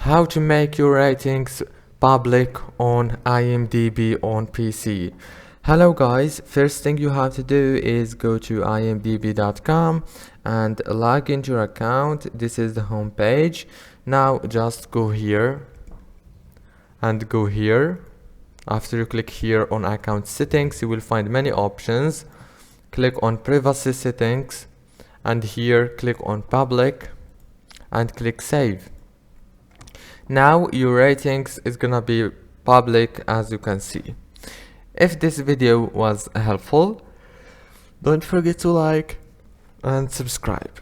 how to make your ratings public on IMDb on PC. Hello guys, first thing you have to do is go to imdb.com and log into your account. This is the home page. Now just go here and go here. After you click here on account settings, you will find many options. Click on privacy settings and here click on public and click save. Now your ratings is gonna be public, as you can see. If this video was helpful, don't forget to like and subscribe.